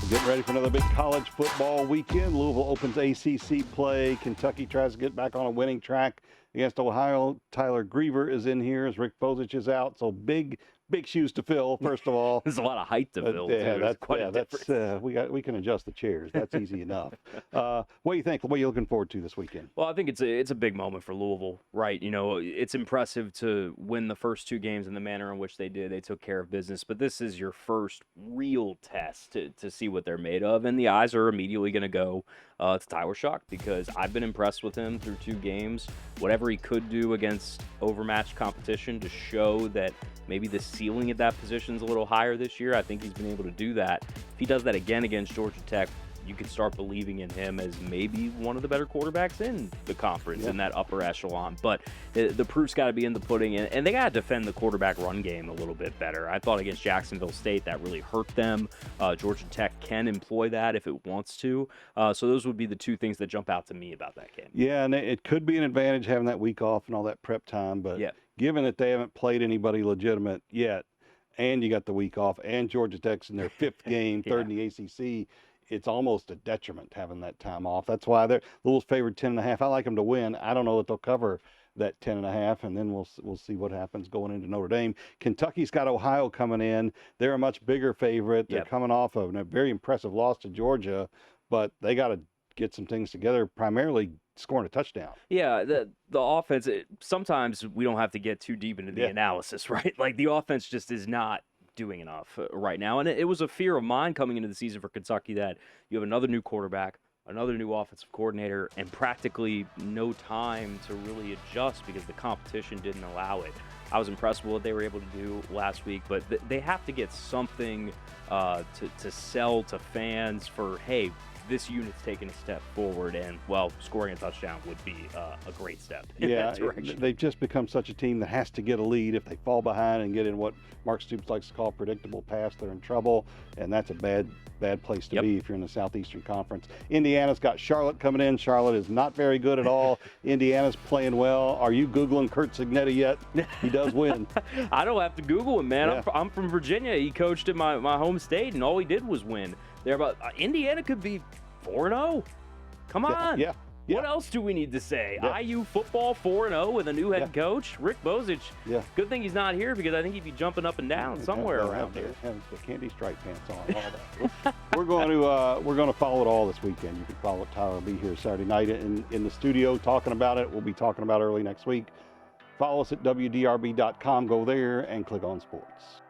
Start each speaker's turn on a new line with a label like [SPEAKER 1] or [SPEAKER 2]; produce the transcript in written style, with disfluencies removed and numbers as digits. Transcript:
[SPEAKER 1] Getting ready for another big college football weekend. Louisville opens ACC play. Kentucky tries to get back on a winning track against Ohio. Tyler Greever is in here as Rick Bozich is out. So big shoes to fill, first of all.
[SPEAKER 2] There's a lot of height to fill, too. It's quite a difference.
[SPEAKER 1] We can adjust the chairs. That's easy enough. What do you think? What are you looking forward to this weekend?
[SPEAKER 2] Well, I think it's a big moment for Louisville, right? You know, it's impressive to win the first two games in the manner in which they did. They took care of business, but this is your first real test to see what they're made of, and the eyes are immediately going to go to Tyler Shock because I've been impressed with him through two games. Whatever he could do against overmatched competition to show that maybe the ceiling at that position is a little higher this year, I think he's been able to do that. If he does that again against Georgia Tech, you can start believing in him as maybe one of the better quarterbacks in the conference, in that upper echelon. But the proof's got to be in the pudding, and they got to defend the quarterback run game a little bit better. I thought against Jacksonville State that really hurt them. Georgia Tech can employ that if it wants to. So those would be the two things that jump out to me about that game.
[SPEAKER 1] Yeah, and it could be an advantage having that week off and all that prep time. But given that they haven't played anybody legitimate yet, and you got the week off, and Georgia Tech's in their fifth game, third in the ACC, it's almost a detriment having that time off. That's why they're Louisville's favored 10.5. I like them to win. I don't know that they'll cover that 10.5, and then we'll see what happens going into Notre Dame. Kentucky's got Ohio coming in. They're a much bigger favorite. They're coming off of a very impressive loss to Georgia, but they got to get some things together, primarily scoring a touchdown.
[SPEAKER 2] Yeah, the offense, sometimes we don't have to get too deep into the analysis, right? Like the offense just is not doing enough right now. And it was a fear of mine coming into the season for Kentucky that you have another new quarterback, another new offensive coordinator, and practically no time to really adjust because the competition didn't allow it. I was impressed with what they were able to do last week, but they have to get something to sell to fans for, hey, this unit's taking a step forward, and, well, scoring a touchdown would be a great step in that direction.
[SPEAKER 1] They've just become such a team that has to get a lead. If they fall behind and get in what Mark Stoops likes to call predictable pass, they're in trouble, and that's a bad place to be if you're in the Southeastern Conference. Indiana's got Charlotte coming in. Charlotte is not very good at all. Indiana's playing well. Are you Googling Kurt Cignetti yet? He does win.
[SPEAKER 2] I don't have to Google him, man. I'm from Virginia. He coached in my home state, and all he did was win. Indiana could be 4-0. Come on.
[SPEAKER 1] Yeah.
[SPEAKER 2] What else do we need to say? IU football 4-0 with a new head coach, Rick Bozich. Good thing he's not here because I think he'd be jumping up and down somewhere around here.
[SPEAKER 1] Have the candy stripe pants on, all that. we're going to follow it all this weekend. You can follow it. Tyler will be here Saturday night in the studio talking about it. We'll be talking about it early next week. Follow us at WDRB.com. Go there and click on sports.